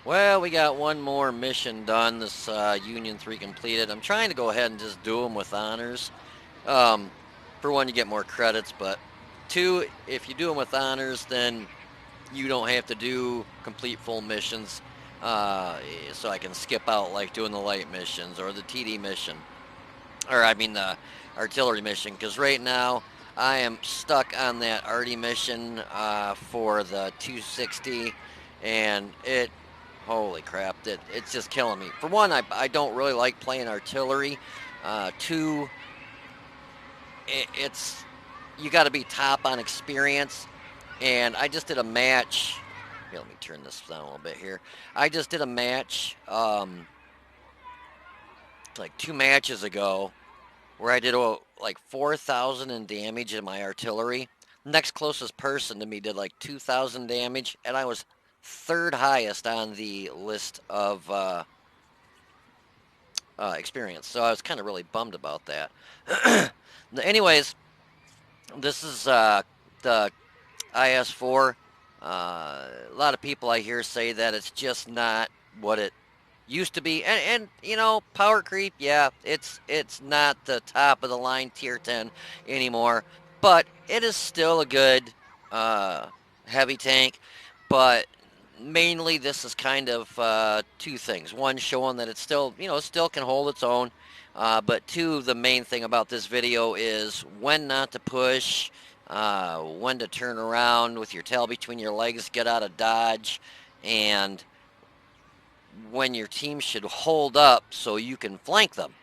Well, we got one more mission done. This Union 3 completed. I'm trying to go ahead and just do them with honors. Um, for one, you get more credits, but two, if you do them with honors, then you don't have to do complete full missions. Uh, so I can skip out like doing the light missions or the TD mission, or I mean the artillery mission. Because right now I am stuck on that arty mission for the 260, and holy crap, it's just killing me. For one, I don't really like playing artillery. Two, it's you got to be top on experience. And I just did a match. Here, let me turn this down a little bit here. I just did a match like 2 matches ago where I did like 4,000 in damage in my artillery. Next closest person to me did like 2,000 damage, and I was third highest on the list of experience. So I was kind of really bummed about that. Anyways, this is the IS-4. A lot of people I hear say that it's just not what it used to be, and you know, power creep. Yeah, it's not the top of the line tier 10 anymore, but it is still a good uh, heavy tank. But mainly, this is kind of two things. One, showing that it still, still can hold its own. But two, the main thing about this video is when not to push, when to turn around with your tail between your legs, get out of dodge, and when your team should hold up so you can flank them.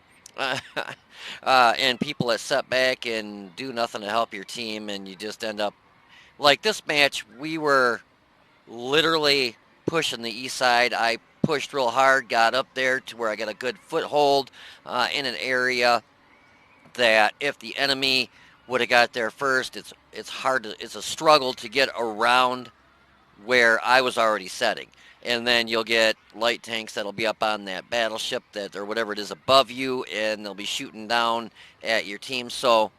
And people that set back and do nothing to help your team, and you just end up like this match. We were literally pushing the east side. I pushed real hard, got up there to where I got a good foothold in an area that if the enemy would have got there first, it's a struggle to get around where I was already setting. And then you'll get light tanks that'll be up on that battleship that or whatever it is above you, and they'll be shooting down at your team. So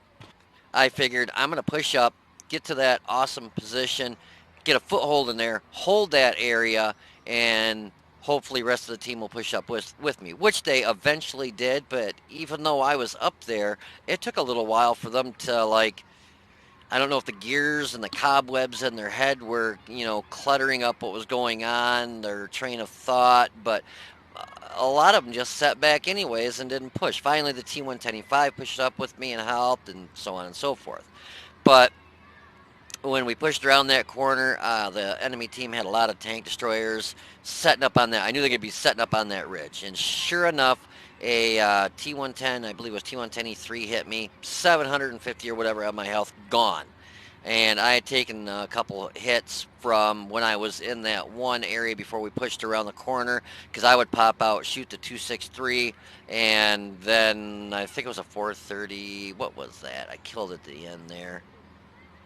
I figured I'm going to push up, get to that awesome position, get a foothold in there, hold that area, and hopefully the rest of the team will push up with me, which they eventually did. But even though I was up there, it took a little while for them to like, I don't know if the gears and the cobwebs in their head were, cluttering up what was going on, their train of thought, but a lot of them just sat back anyways and didn't push. Finally, the T-125 pushed up with me and helped, and so on and so forth. But when we pushed around that corner, the enemy team had a lot of tank destroyers setting up on that. I knew they were going to be setting up on that ridge, and sure enough, a T-110, I believe it was T-110E3, hit me, 750 or whatever of my health gone. And I had taken a couple hits from when I was in that one area before we pushed around the corner, because I would pop out, shoot the 263, and then I think it was a 430. What was that? I killed at the end there.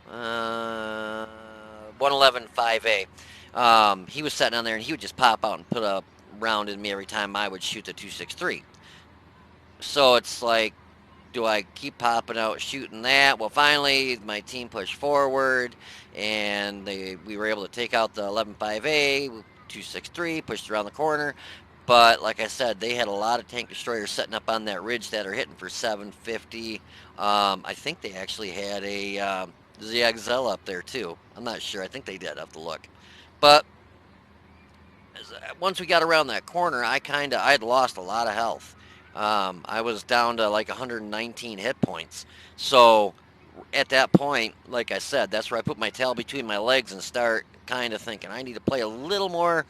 111 5A. He was sitting down there, and he would just pop out and put a round in me every time I would shoot the 263. So it's like, do I keep popping out shooting that? Well, finally, my team pushed forward, and we were able to take out the 11-5A, 263, pushed around the corner. But like I said, they had a lot of tank destroyers setting up on that ridge that are hitting for 750. I think they actually had a ZXL up there too. I'm not sure. I think they did. I have to look. But once we got around that corner, I had lost a lot of health. I was down to like 119 hit points. So at that point, like I said, that's where I put my tail between my legs and start kind of thinking I need to play a little more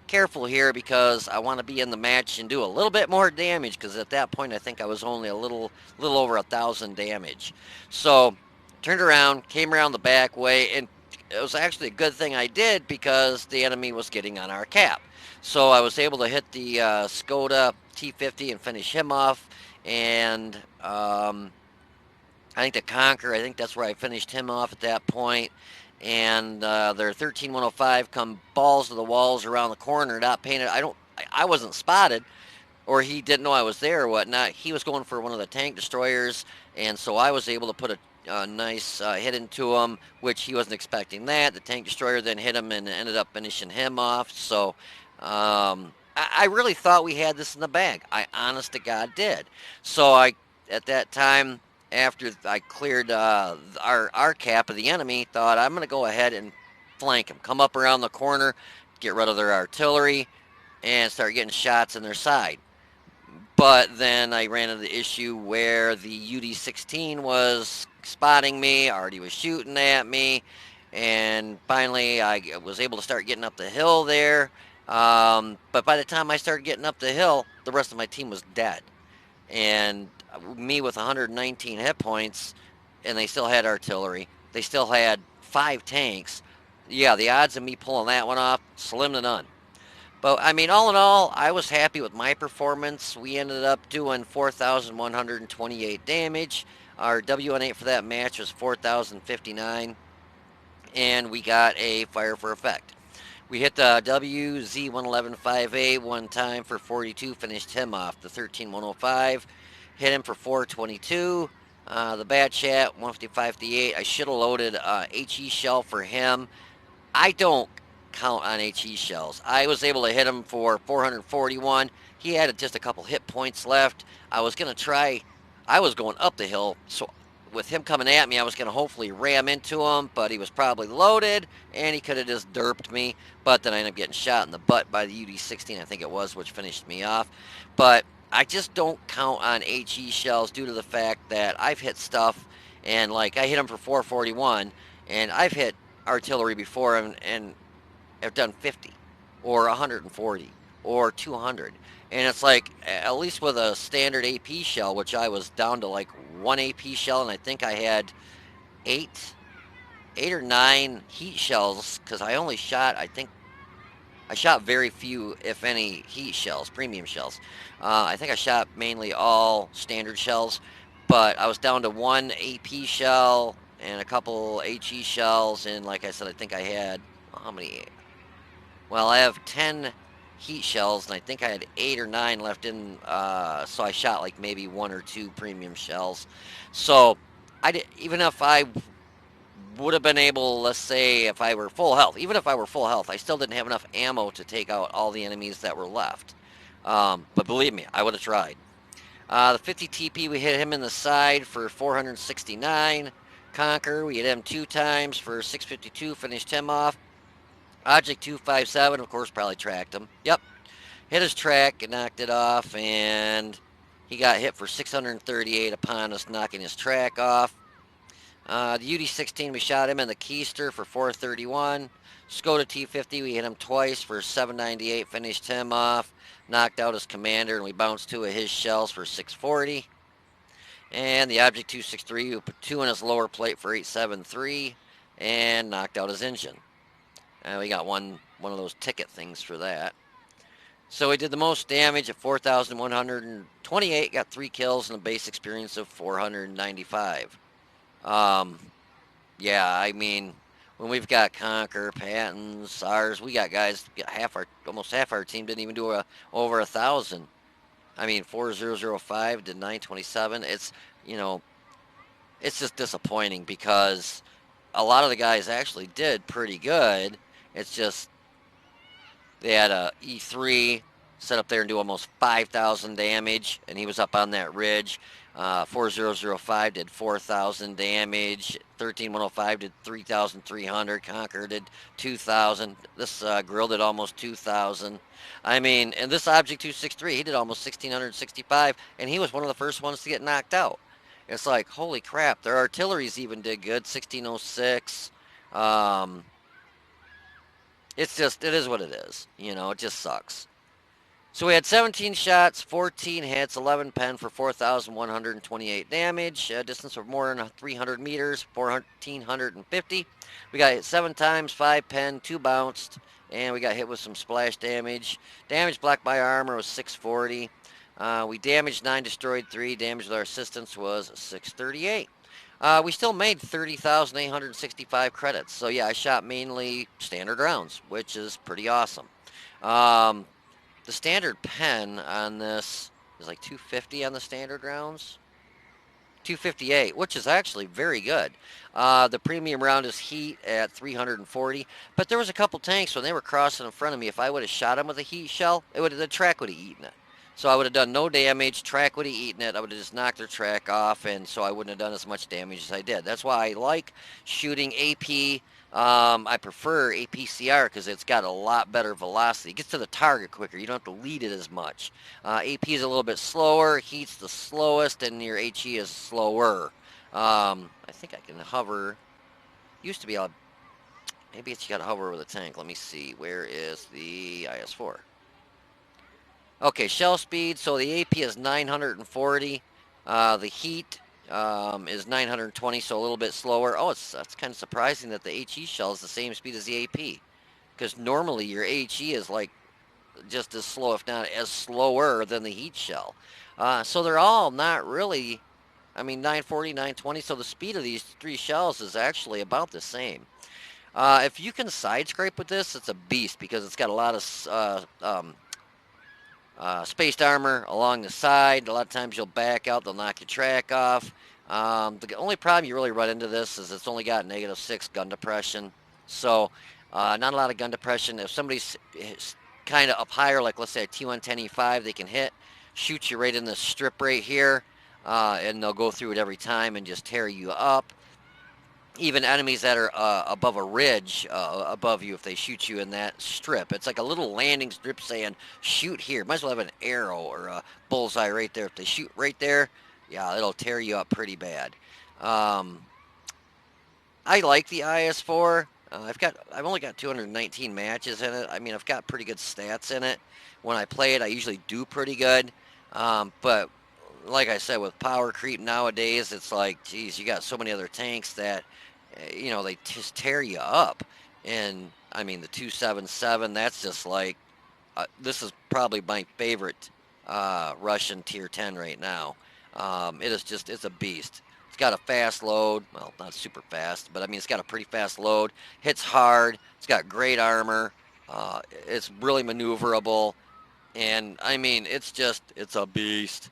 careful here because I want to be in the match and do a little bit more damage, because at that point I think I was only a little over 1,000 damage. So turned around, came around the back way, and it was actually a good thing I did because the enemy was getting on our cap. So I was able to hit the Skoda T50 and finish him off, and I think the Conquer, I think that's where I finished him off at that point. And their 13105 come balls to the walls around the corner, not painted. I wasn't spotted, or he didn't know I was there or whatnot. He was going for one of the tank destroyers, and so I was able to put a nice hit into him, which he wasn't expecting that. The tank destroyer then hit him and ended up finishing him off. So I really thought we had this in the bag. I honest to God did. So at that time, after I cleared our cap of the enemy, thought I'm going to go ahead and flank him, come up around the corner, get rid of their artillery, and start getting shots in their side. But then I ran into the issue where the UD-16 was spotting me, already was shooting at me, and finally I was able to start getting up the hill there. But by the time I started getting up the hill, the rest of my team was dead. And me with 119 hit points, and they still had artillery. They still had 5 tanks. Yeah, the odds of me pulling that one off, slim to none. But I mean, all in all, I was happy with my performance. We ended up doing 4,128 damage. Our WN8 for that match was 4,059, and we got a fire for effect. We hit the WZ111-5A one time for 42, finished him off. The 13105 hit him for 422. The Bat Chat 155-8. I should have loaded HE shell for him. I don't count on HE shells. I was able to hit him for 441. He had just a couple hit points left. I was going to try, I was going up the hill, so with him coming at me, I was going to hopefully ram into him, but he was probably loaded, and he could have just derped me. But then I ended up getting shot in the butt by the UD-16, I think it was, which finished me off. But I just don't count on HE shells due to the fact that I've hit stuff, and like I hit him for 441, and I've hit artillery before and have done 50 or 140 or 200. And it's like, at least with a standard AP shell, which I was down to like one AP shell, and I think I had eight, 8 or 9 heat shells because I only shot, I think, I shot very few, if any, heat shells, premium shells. I think I shot mainly all standard shells, but I was down to one AP shell and a couple HE shells, and like I said, I think I had, how many? Well, I have 10 heat shells, and I think I had 8 or 9 left in, so I shot like maybe 1 or 2 premium shells. So even if I would have been able, let's say, if I were full health, even if I were full health, I still didn't have enough ammo to take out all the enemies that were left. But believe me, I would have tried. The 50 TP, we hit him in the side for 469. Conquer, we hit him 2 times for 652, finished him off. Object 257, of course, probably tracked him. Yep, hit his track and knocked it off, and he got hit for 638 upon us knocking his track off. The UD-16, we shot him in the keister for 431. Skoda T-50, we hit him twice for 798, finished him off, knocked out his commander, and we bounced 2 of his shells for 640. And the Object 263, we put 2 in his lower plate for 873, and knocked out his engine. And we got one of those ticket things for that. So we did the most damage at 4,128, got 3 kills and a base experience of 495. Yeah, I mean, when we've got Conquer, Patton, SARS, we got guys, almost half our team didn't even do over 1,000. I mean, 4,005 to 927. It's just disappointing because a lot of the guys actually did pretty good. It's just they had a E3 set up there and do almost 5,000 damage, and he was up on that ridge. 4005 did 4,000 damage. 13105 did 3,300. Conquer did 2,000. This grill did almost 2,000. I mean, and this Object 263, he did almost 1,665, and he was one of the first ones to get knocked out. It's like, holy crap, their artilleries even did good, 1,606. It's just, it is what it is. It just sucks. So we had 17 shots, 14 hits, 11 pen for 4,128 damage, a distance of more than 300 meters, 1,450. We got hit 7 times, 5 pen, 2 bounced, and we got hit with some splash damage. Damage blocked by armor was 640. We damaged 9, destroyed 3. Damage with our assistance was 638. We still made 30,865 credits. So yeah, I shot mainly standard rounds, which is pretty awesome. The standard pen on this is like 250 on the standard rounds. 258, which is actually very good. The premium round is heat at 340, but there was a couple tanks when they were crossing in front of me. If I would have shot them with a heat shell, the track would have eaten it. So I would have done no damage. Track would have eaten it. I would have just knocked their track off, and so I wouldn't have done as much damage as I did. That's why I like shooting AP. I prefer APCR because it's got a lot better velocity. It gets to the target quicker. You don't have to lead it as much. AP is a little bit slower, heat's the slowest, and your HE is slower. I think I can hover. Used to be able, maybe it's you got to hover over the tank. Let me see. Where is the IS-4? Okay, shell speed. So the AP is 940. The heat is 920, so a little bit slower. Oh, that's kind of surprising that the HE shell is the same speed as the AP, because normally your HE is like just as slow, if not as slower than the heat shell. So they're all not really, I mean, 940, 920. So the speed of these three shells is actually about the same. If you can side scrape with this, it's a beast because it's got a lot of spaced armor along the side. A lot of times you'll back out, they'll knock your track off. The only problem you really run into this is it's only got -6 gun depression. So not a lot of gun depression. If somebody's kind of up higher, like let's say a T110E5, they can shoot you right in the strip right here, and they'll go through it every time and just tear you up. Even enemies that are above a ridge above you, if they shoot you in that strip, it's like a little landing strip saying shoot here. Might as well have an arrow or a bullseye right there. If they shoot right there, yeah, it'll tear you up pretty bad. um, I like the IS-4. I've only got 219 matches in it. I mean, I've got pretty good stats in it. When I play it, I usually do pretty good. But like I said, with power creep nowadays, it's like, geez, you got so many other tanks that, they just tear you up. And I mean, the 277, that's just like, this is probably my favorite Russian tier 10 right now. It's a beast. It's got a fast load. Well, not super fast, but I mean, it's got a pretty fast load. Hits hard. It's got great armor. It's really maneuverable. And I mean, it's a beast.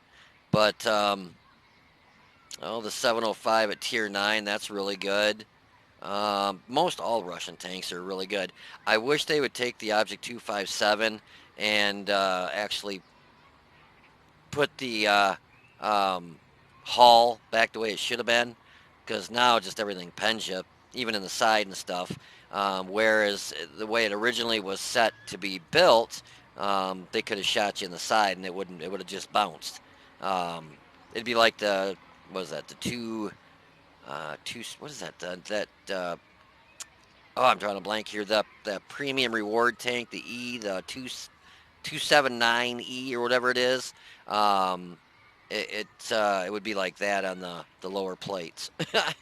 But, the 705 at tier 9, that's really good. Most all Russian tanks are really good. I wish they would take the Object 257 and actually put the hull back the way it should have been, because now just everything pens you, even in the side and stuff. Whereas the way it originally was set to be built, they could have shot you in the side and it would have just bounced. It'd be like what is that? The what is that? Oh, I'm drawing a blank here. The premium reward tank, the 279E or whatever it is. Um, it would be like that on the lower plates.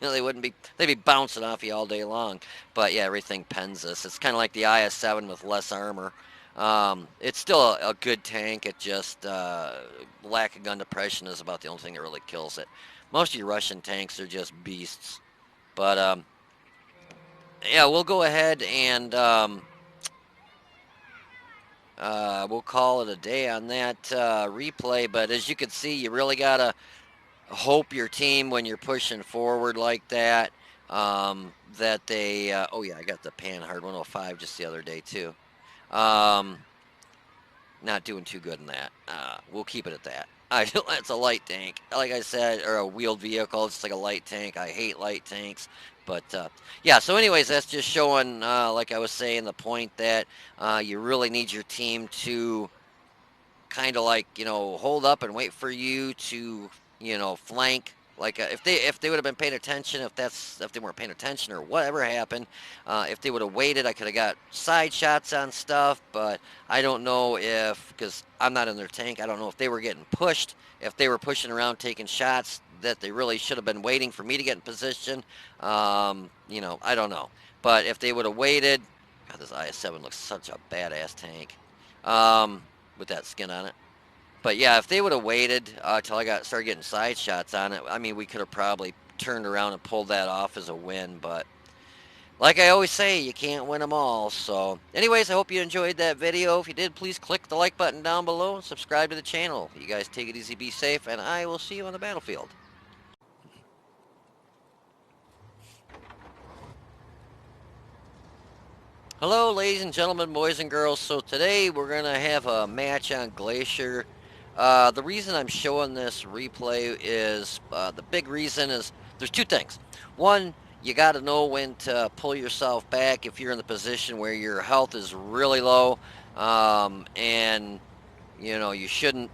They'd be bouncing off you all day long. But yeah, everything pens us. It's kind of like the IS-7 with less armor. It's still a good tank. It just lack of gun depression is about the only thing that really kills it. Most of your Russian tanks are just beasts. But yeah, we'll go ahead and we'll call it a day on that replay. But as you can see, you really gotta hope your team, when you're pushing forward like that, that they. Oh yeah, I got the Panhard 105 just the other day too. Not doing too good in that. We'll keep it at that. It's a light tank, like I said, or a wheeled vehicle. It's like a light tank. I hate light tanks, but yeah. So, anyways, that's just showing, like I was saying, the point that you really need your team to kind of like, hold up and wait for you to, flank. Like if they would have been paying attention, if they weren't paying attention or whatever happened, if they would have waited, I could have got side shots on stuff. But I don't know because I'm not in their tank, I don't know if they were getting pushed, if they were pushing around taking shots that they really should have been waiting for me to get in position. I don't know. But if they would have waited, God, this IS-7 looks such a badass tank. With that skin on it. But yeah, if they would have waited till I started getting side shots on it, I mean, we could have probably turned around and pulled that off as a win. But like I always say, you can't win them all. So anyways, I hope you enjoyed that video. If you did, please click the like button down below and subscribe to the channel. You guys take it easy, be safe, and I will see you on the battlefield. Hello, ladies and gentlemen, boys and girls. So today we're gonna have a match on Glacier. The reason I'm showing this replay is the big reason is there's two things. One, you got to know when to pull yourself back if you're in the position where your health is really low, and you shouldn't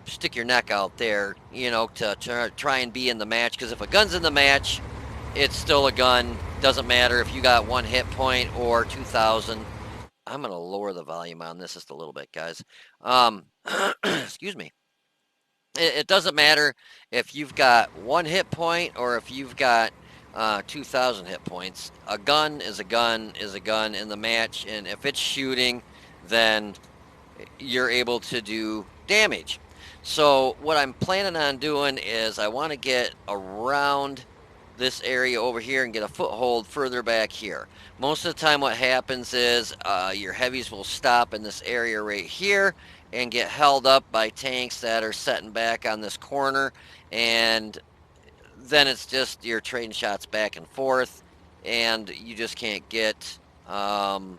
stick your neck out there, to try and be in the match. Because if a gun's in the match, it's still a gun. Doesn't matter if you got 1 hit point or 2,000. I'm going to lower the volume on this just a little bit, guys. Excuse me. It doesn't matter if you've got 1 hit point or if you've got 2,000 hit points. A gun is a gun is a gun in the match, and if it's shooting, then you're able to do damage. So what I'm planning on doing is I want to get around this area over here and get a foothold further back here. Most of the time what happens is your heavies will stop in this area right here and get held up by tanks that are setting back on this corner, and then it's just you're trading shots back and forth, and you just can't get around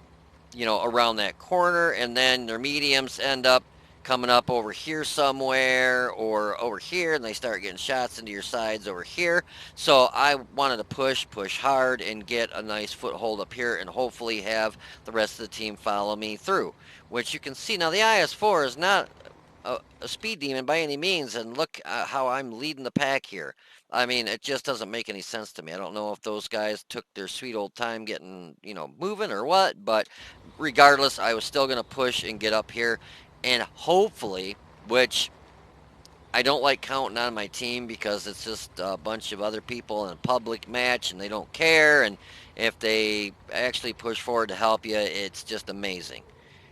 that corner, and then their mediums end up coming up over here somewhere or over here, and they start getting shots into your sides over here. So I wanted to push hard and get a nice foothold up here and hopefully have the rest of the team follow me through, which you can see now the IS-4 is not a speed demon by any means, and look how I'm leading the pack here. I mean, it just doesn't make any sense to me. I don't know if those guys took their sweet old time getting, moving or what, but regardless, I was still going to push and get up here, and hopefully, which I don't like counting on my team because it's just a bunch of other people in a public match and they don't care. And if they actually push forward to help you, it's just amazing.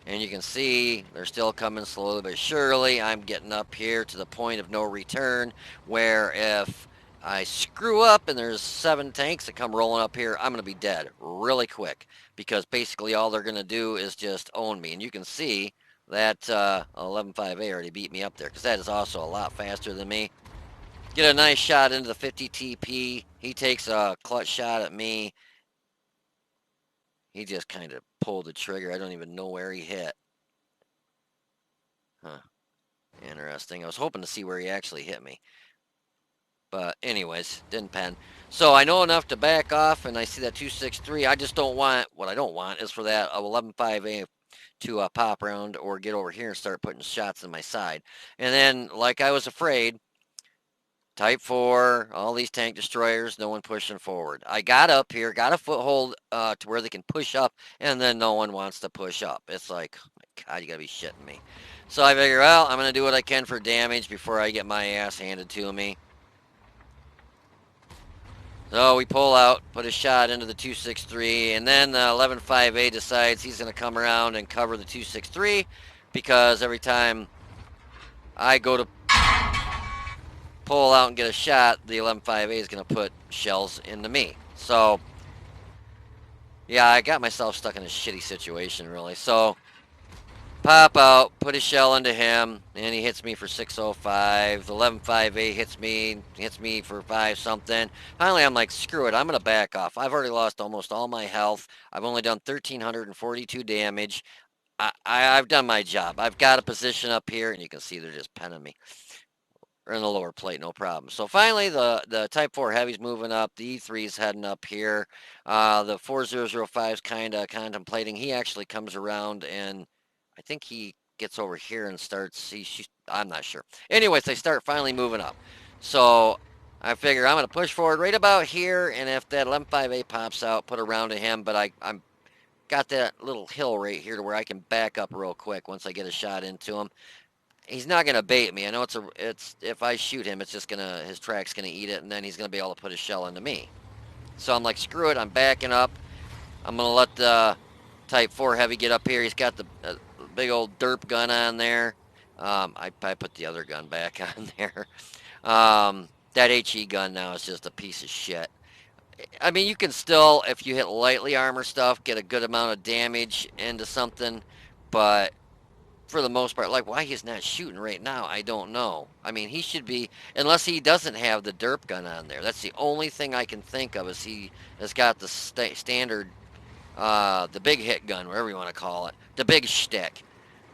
And you can see they're still coming slowly but surely. I'm getting up here to the point of no return where if I screw up and there's 7 tanks that come rolling up here, I'm going to be dead really quick because basically all they're going to do is just own me. And you can see that 11.5A already beat me up there because that is also a lot faster than me. Get a nice shot into the 50 TP. He takes a clutch shot at me. He just kind of pulled the trigger. I don't even know where he hit. Huh. Interesting. I was hoping to see where he actually hit me. But anyways, didn't pen. So I know enough to back off, and I see that 263. I just don't want, what I don't want is for that 11.5A to pop around or get over here and start putting shots in my side. And then, like I was afraid, Type 4, all these tank destroyers, no one pushing forward. I got up here, got a foothold to where they can push up, and then no one wants to push up. It's like, oh my God, you gotta be shitting me. So I figure, well, I'm gonna do what I can for damage before I get my ass handed to me. So we pull out, put a shot into the 263, and then the 11.5A decides he's gonna come around and cover the 263 because every time I go to pull out and get a shot, the 11.5A is going to put shells into me. So, yeah, I got myself stuck in a shitty situation, really. So, pop out, put a shell into him, and he hits me for 605. The 11.5A hits me for 5 something. Finally, I'm like, screw it, I'm going to back off. I've already lost almost all my health. I've only done 1,342 damage. I've done my job. I've got a position up here, and you can see they're just penning me. Or in the lower plate, no problem. So finally, the Type 4 Heavy's moving up. The E3's heading up here. The 4005's kind of contemplating. He actually comes around, and I think he gets over here and starts. I'm not sure. Anyways, they start finally moving up. So I figure I'm going to push forward right about here, and if that 11.5A pops out, put a round to him. But I'm got that little hill right here to where I can back up real quick once I get a shot into him. He's not gonna bait me. I know it's if I shoot him, it's just gonna his track's gonna eat it, and then he's gonna be able to put a shell into me. So I'm like, screw it. I'm backing up. I'm gonna let the Type 4 Heavy get up here. He's got the big old derp gun on there. I put the other gun back on there. That HE gun now is just a piece of shit. I mean, you can still, if you hit lightly armor stuff, get a good amount of damage into something, but for the most part, like why he's not shooting right now, I don't know. I mean, he should be, unless he doesn't have the derp gun on there. That's the only thing I can think of is he has got the standard The big hit gun, whatever you want to call it, the big shtick.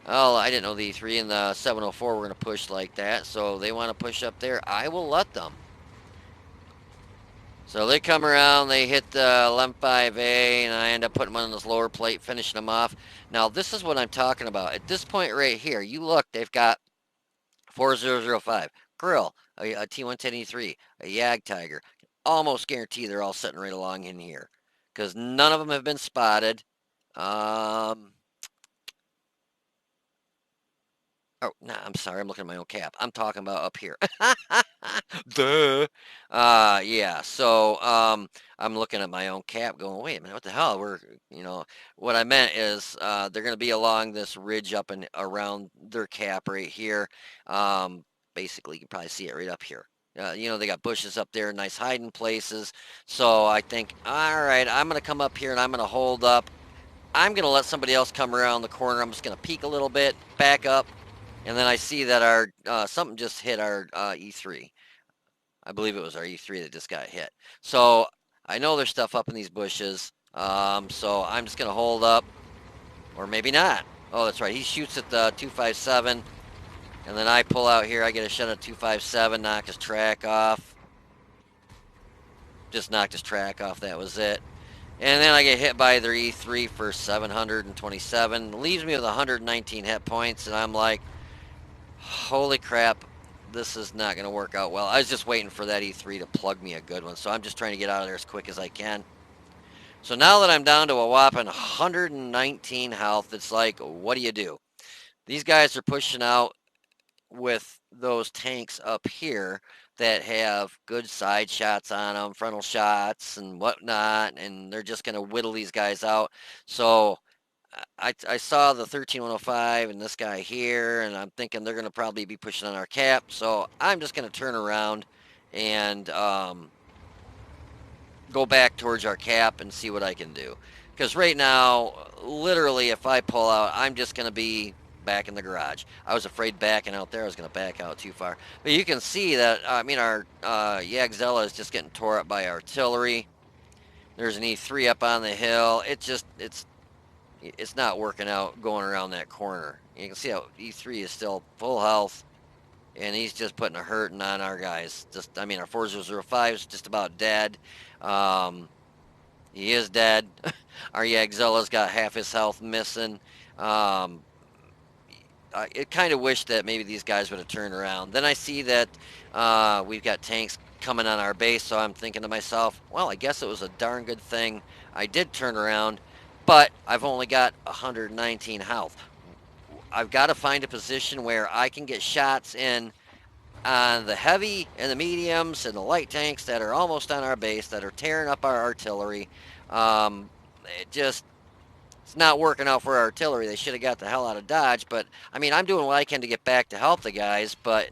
Oh, I didn't know the E3 and the 704 were going to push like that, so they want to push up there. I will let them. So they come around, they hit the 11.5A, and I end up putting them on this lower plate, finishing them off. Now, this is what I'm talking about. At this point right here, you look, they've got 4005, Grill, a T110E3, a Yag Tiger. Almost guarantee they're all sitting right along in here because none of them have been spotted. Um, Oh, no, I'm sorry. I'm looking at my own cap. I'm talking about up here. Duh. Yeah. So, I'm looking at my own cap going, wait a minute, what the hell? What I meant is, they're going to be along this ridge up and around their cap right here. Um, Basically, you can probably see it right up here. They got bushes up there, nice hiding places. So I think, all right, I'm going to come up here and I'm going to hold up. I'm going to let somebody else come around the corner. I'm just going to peek a little bit, back up, and then I see that our something just hit our E3. I believe it was our E3 that just got hit. So I know there's stuff up in these bushes. So I'm just gonna hold up, or maybe not. Oh, that's right. He shoots at the 257, and then I pull out here. I get a shot at 257, knock his track off. Just knocked his track off. That was it. And then I get hit by their E3 for 727. Leaves me with 119 hit points, and I'm like, holy crap, this is not going to work out well. I was just waiting for that E3 to plug me a good one, so I'm just trying to get out of there as quick as I can. So now that I'm down to a whopping 119 health, it's like, what do you do? These guys are pushing out with those tanks up here that have good side shots on them, frontal shots and whatnot, and they're just going to whittle these guys out. So I saw the 13105 and this guy here, and I'm thinking they're going to probably be pushing on our cap. So I'm just going to turn around and go back towards our cap and see what I can do. Because right now, literally, if I pull out, I'm just going to be back in the garage. I was afraid backing out there. I was going to back out too far. But you can see that, our Yagzella is just getting tore up by artillery. There's an E3 up on the hill. It's not working out going around that corner. You can see how E3 is still full health, and he's just putting a hurting on our guys. Our 4005 is just about dead. Um, he is dead. Our Yagzella's got half his health missing. Um, I kind of wish that maybe these guys would have turned around. Then I see that we've got tanks coming on our base, so I'm thinking to myself, well, I guess it was a darn good thing I did turn around, but I've only got 119 health. I've got to find a position where I can get shots in on the heavy and the mediums and the light tanks that are almost on our base, that are tearing up our artillery. Um, it's not working out for our artillery. They should have got the hell out of Dodge. But, I'm doing what I can to get back to help the guys. But,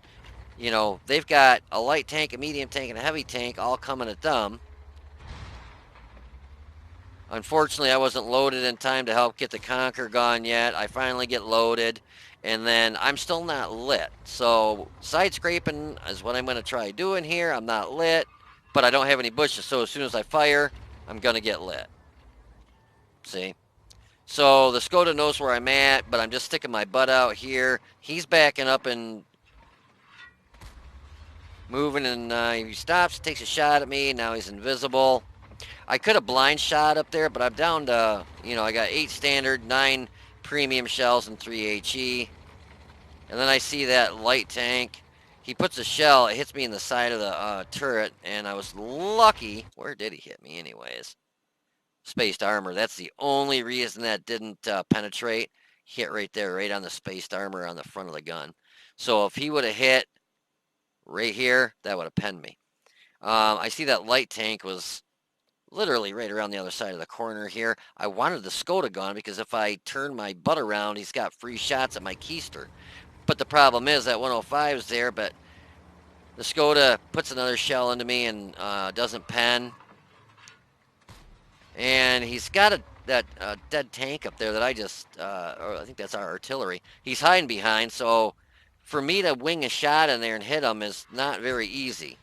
they've got a light tank, a medium tank, and a heavy tank all coming at them. Unfortunately, I wasn't loaded in time to help get the Conquer gone yet. I finally get loaded, and then I'm still not lit. So, side scraping is what I'm going to try doing here. I'm not lit, but I don't have any bushes. So, as soon as I fire, I'm going to get lit. See? So the Skoda knows where I'm at, but I'm just sticking my butt out here. He's backing up and moving, and he stops, takes a shot at me. Now he's invisible. I could have blind shot up there, but I'm down to, I got 8 standard, 9 premium shells, and 3 HE. And then I see that light tank. He puts a shell. It hits me in the side of the turret, and I was lucky. Where did he hit me anyways? Spaced armor. That's the only reason that didn't penetrate. Hit right there, right on the spaced armor on the front of the gun. So if he would have hit right here, that would have penned me. I see that light tank was literally right around the other side of the corner here. I wanted the Skoda gun because if I turn my butt around, he's got free shots at my keister. But the problem is that 105 is there, but the Skoda puts another shell into me and doesn't pen. And he's got that dead tank up there that or I think that's our artillery. He's hiding behind, so for me to wing a shot in there and hit him is not very easy.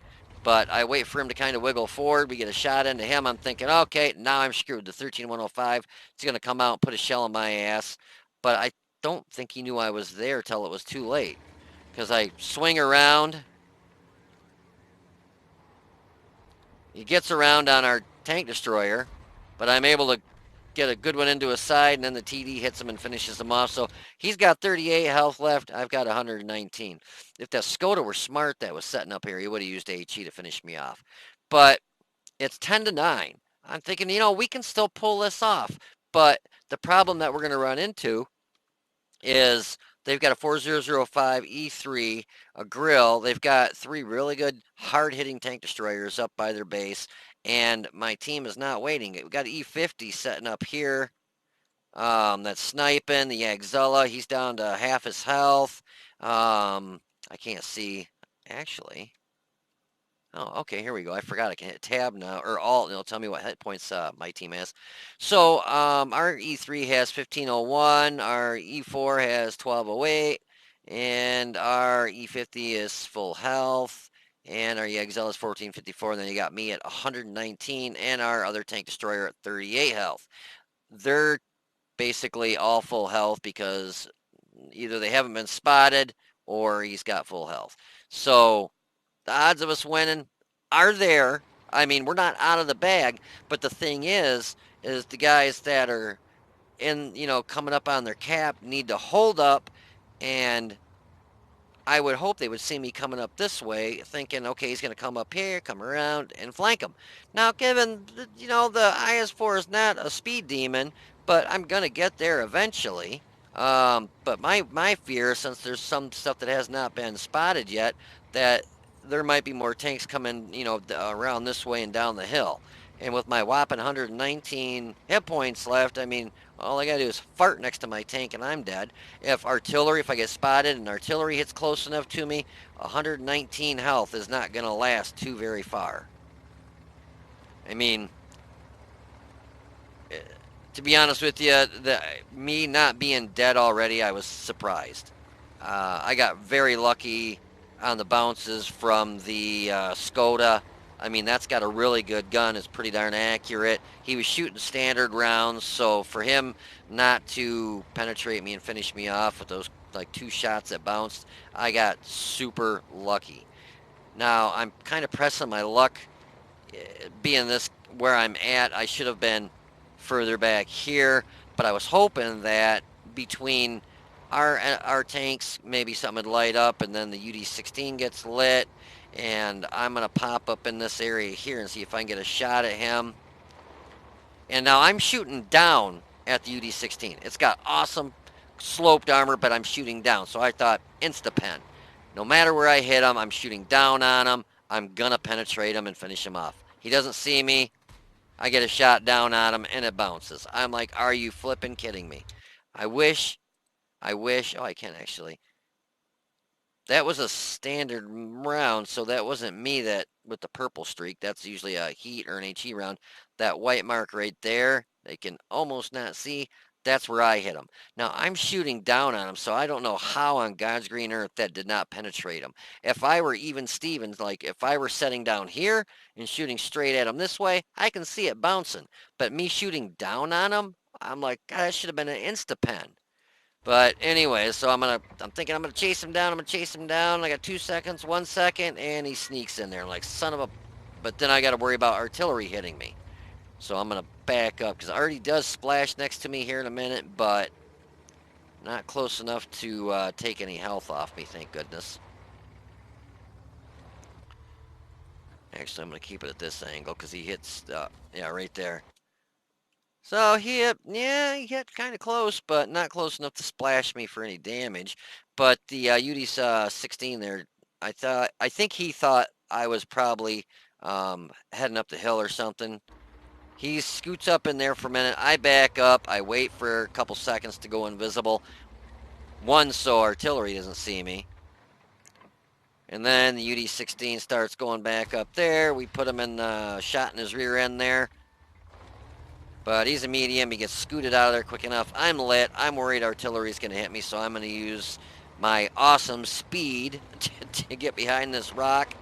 But I wait for him to kind of wiggle forward. We get a shot into him. I'm thinking, okay, now I'm screwed. The 13105, it's going to come out and put a shell in my ass. But I don't think he knew I was there till it was too late. Because I swing around. He gets around on our tank destroyer, but I'm able to get a good one into his side, and then the TD hits him and finishes him off. So he's got 38 health left. I've got 119. If that Skoda were smart that was setting up here, he would have used HE to finish me off. But it's 10-9. I'm thinking, we can still pull this off. But the problem that we're going to run into is they've got a 4005 E3, a grill. They've got 3 really good hard-hitting tank destroyers up by their base, and my team is not waiting. We've got E50 setting up here. That's sniping the Yagzilla. He's down to half his health. I can't see. Actually, oh, okay, here we go. I forgot I can hit tab now, or alt, and it'll tell me what hit points my team has. So our E3 has 1501, our E4 has 1208, and our E50 is full health, and our Yagzell is 1454, and then you got me at 119, and our other tank destroyer at 38 health. They're basically all full health because either they haven't been spotted or he's got full health. So the odds of us winning are there. I mean, we're not out of the bag, but the thing is the guys that are coming up on their cap need to hold up, and I would hope they would see me coming up this way, thinking, okay, he's going to come up here, come around, and flank him. Now, given, the IS-4 is not a speed demon, but I'm going to get there eventually. But my fear, since there's some stuff that has not been spotted yet, that there might be more tanks coming, around this way and down the hill. And with my whopping 119 hit points left, I mean, all I gotta do is fart next to my tank and I'm dead. If I get spotted and artillery hits close enough to me, 119 health is not gonna last too very far. I mean, to be honest with you, me not being dead already, I was surprised. I got very lucky on the bounces from the Skoda. I mean, that's got a really good gun. It's pretty darn accurate. He was shooting standard rounds, so for him not to penetrate me and finish me off with those like 2 shots that bounced, I got super lucky. Now, I'm kind of pressing my luck. Being this where I'm at, I should have been further back here, but I was hoping that between our tanks, maybe something would light up, and then the UD-16 gets lit, and I'm going to pop up in this area here and see if I can get a shot at him. And now I'm shooting down at the UD-16. It's got awesome sloped armor, but I'm shooting down, so I thought, insta-pen. No matter where I hit him, I'm shooting down on him. I'm going to penetrate him and finish him off. He doesn't see me. I get a shot down on him, and it bounces. I'm like, are you flipping kidding me? I wish, oh, I can't actually. That was a standard round, so that wasn't me that with the purple streak. That's usually a heat or an HE round. That white mark right there, they can almost not see. That's where I hit him. Now, I'm shooting down on him, so I don't know how on God's green earth that did not penetrate him. If I were even Stevens, like if I were setting down here and shooting straight at him this way, I can see it bouncing. But me shooting down on him, I'm like, God, that should have been an insta-pen. But anyway, so I'm thinking I'm gonna chase him down. I got 2 seconds, 1 second, and he sneaks in there. I'm like, son of a. But then I got to worry about artillery hitting me. So I'm gonna back up because Artie does splash next to me here in a minute, but not close enough to take any health off me. Thank goodness. Actually, I'm gonna keep it at this angle because he hits. Yeah, right there. So he hit kind of close, but not close enough to splash me for any damage. But the UD-16 there, I think he thought I was probably heading up the hill or something. He scoots up in there for a minute. I back up. I wait for a couple seconds to go invisible. One, so artillery doesn't see me. And then the UD-16 starts going back up there. We put him in shot in his rear end there. But he's a medium. He gets scooted out of there quick enough. I'm lit. I'm worried artillery's going to hit me, so I'm going to use my awesome speed to get behind this rock.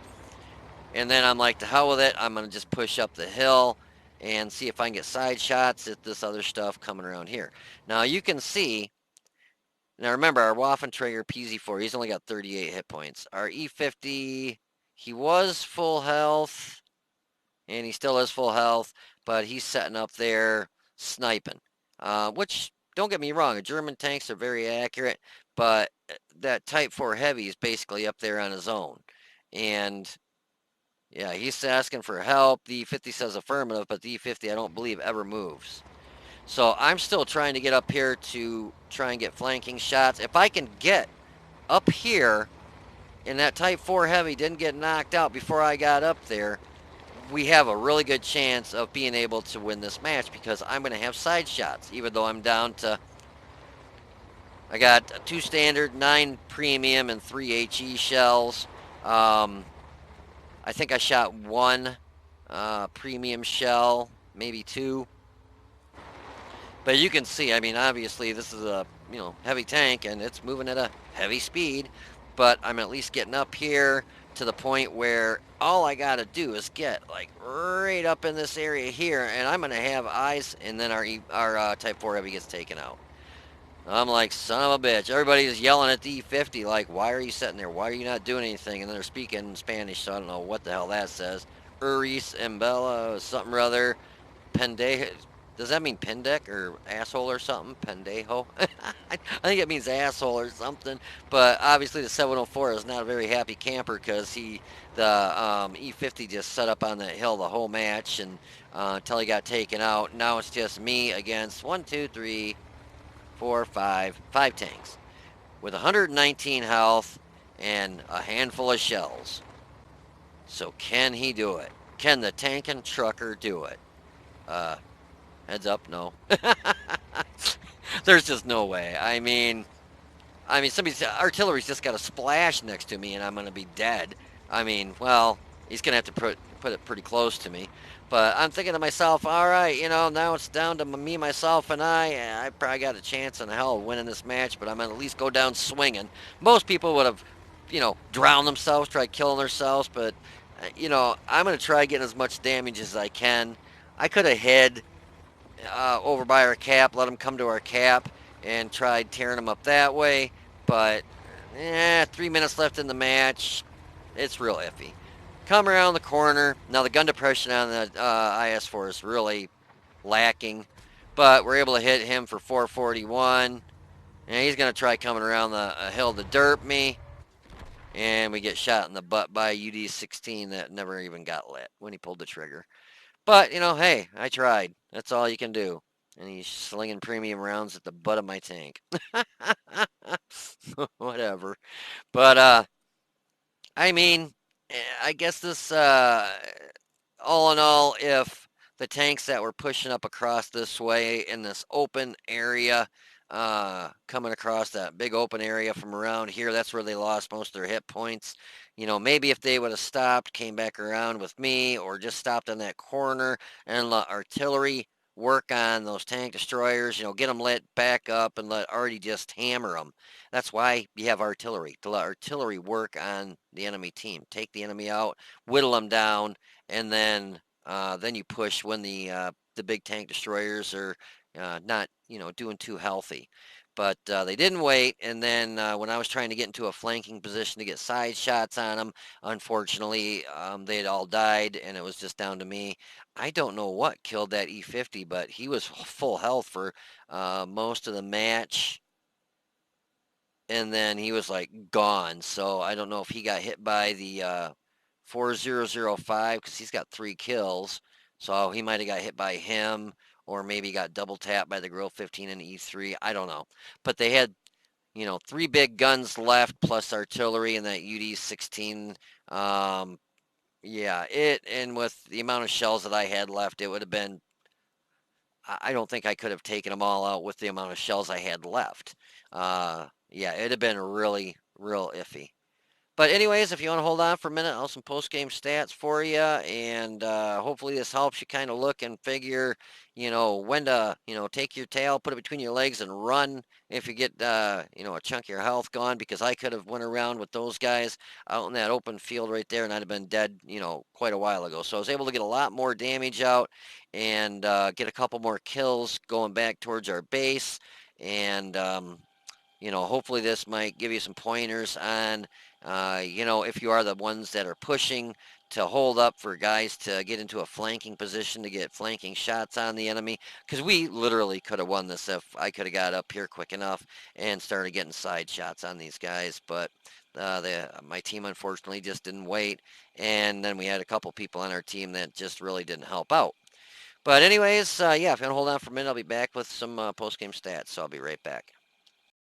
And then I'm like, to hell with it. I'm going to just push up the hill and see if I can get side shots at this other stuff coming around here. Now you can see, now remember our Waffenträger PZ4, he's only got 38 hit points. Our E50, he was full health and he still is full health, but he's setting up there sniping. Which, don't get me wrong, the German tanks are very accurate, but that Type 4 Heavy is basically up there on his own. And yeah, he's asking for help. The E50 says affirmative, but the E50 I don't believe ever moves. So I'm still trying to get up here to try and get flanking shots. If I can get up here and that Type 4 Heavy didn't get knocked out before I got up there, we have a really good chance of being able to win this match because I'm going to have side shots, even though I'm down to. I got 2 standard, 9 premium, and 3 HE shells. Um, I think I shot 1 premium shell, maybe 2. But you can see, I mean, obviously this is a heavy tank and it's moving at a heavy speed. But I'm at least getting up here to the point where all I gotta do is get like right up in this area here, and I'm gonna have eyes, and then our Type 4 Heavy gets taken out. I'm like, son of a bitch. Everybody's yelling at the E50 like, why are you sitting there? Why are you not doing anything? And then they're speaking Spanish, so I don't know what the hell that says. Uris, Embella, something or other. Pendejo. Does that mean pendek or asshole or something? Pendejo? I think it means asshole or something. But obviously the 704 is not a very happy camper because the E50 just set up on that hill the whole match and until he got taken out. Now it's just me against 1, 2, 3, 4, 5 tanks with 119 health and a handful of shells. So can he do it? Can the tankin' trucker do it? Uh, Heads up, no. There's just no way. I mean, somebody's artillery's just got a splash next to me, and I'm gonna be dead. I mean, well, he's gonna have to put it pretty close to me. But I'm thinking to myself, all right, now it's down to me, myself, and I. I probably got a chance in hell of winning this match, but I'm gonna at least go down swinging. Most people would have, drowned themselves, tried killing themselves, but I'm gonna try getting as much damage as I can. I could have hid over by our cap, let them come to our cap, and tried tearing them up that way. But 3 minutes left in the match. It's real iffy. Come around the corner. Now the gun depression on the IS-4 is really lacking, but we're able to hit him for 441. And he's going to try coming around the hill to derp me. And we get shot in the butt by a UD-16 that never even got lit when he pulled the trigger. But, hey, I tried. That's all you can do. And he's slinging premium rounds at the butt of my tank. Whatever. But, I mean, I guess this, all in all, if the tanks that were pushing up across this way in this open area, coming across that big open area from around here, that's where they lost most of their hit points. Maybe if they would have stopped, came back around with me, or just stopped on that corner and let artillery work on those tank destroyers, get them lit back up and let Artie just hammer them. That's why you have artillery, to let artillery work on the enemy team, take the enemy out, whittle them down, and then you push when the big tank destroyers are not doing too healthy. But they didn't wait, and then when I was trying to get into a flanking position to get side shots on them, unfortunately they had all died, and it was just down to me. I don't know what killed that E50, but he was full health for most of the match, and then he was like gone. So I don't know if he got hit by the 4005 because he's got 3 kills. So he might have got hit by him, or maybe got double tapped by the Grill 15 and E3. I don't know. But they had, 3 big guns left plus artillery and that UD-16. Yeah, and with the amount of shells that I had left, it would have been. I don't think I could have taken them all out with the amount of shells I had left. Yeah, it'd have been really, real iffy. But anyways, if you want to hold on for a minute, I'll have some post-game stats for you, and hopefully this helps you kind of look and figure, when to, take your tail, put it between your legs, and run if you get, a chunk of your health gone. Because I could have went around with those guys out in that open field right there, and I'd have been dead, quite a while ago. So I was able to get a lot more damage out and get a couple more kills going back towards our base, and hopefully this might give you some pointers on, if you are the ones that are pushing to hold up for guys to get into a flanking position to get flanking shots on the enemy. Because we literally could have won this if I could have got up here quick enough and started getting side shots on these guys. But my team unfortunately just didn't wait. And then we had a couple people on our team that just really didn't help out. But anyways, yeah, if you want to hold on for a minute, I'll be back with some post-game stats. So I'll be right back.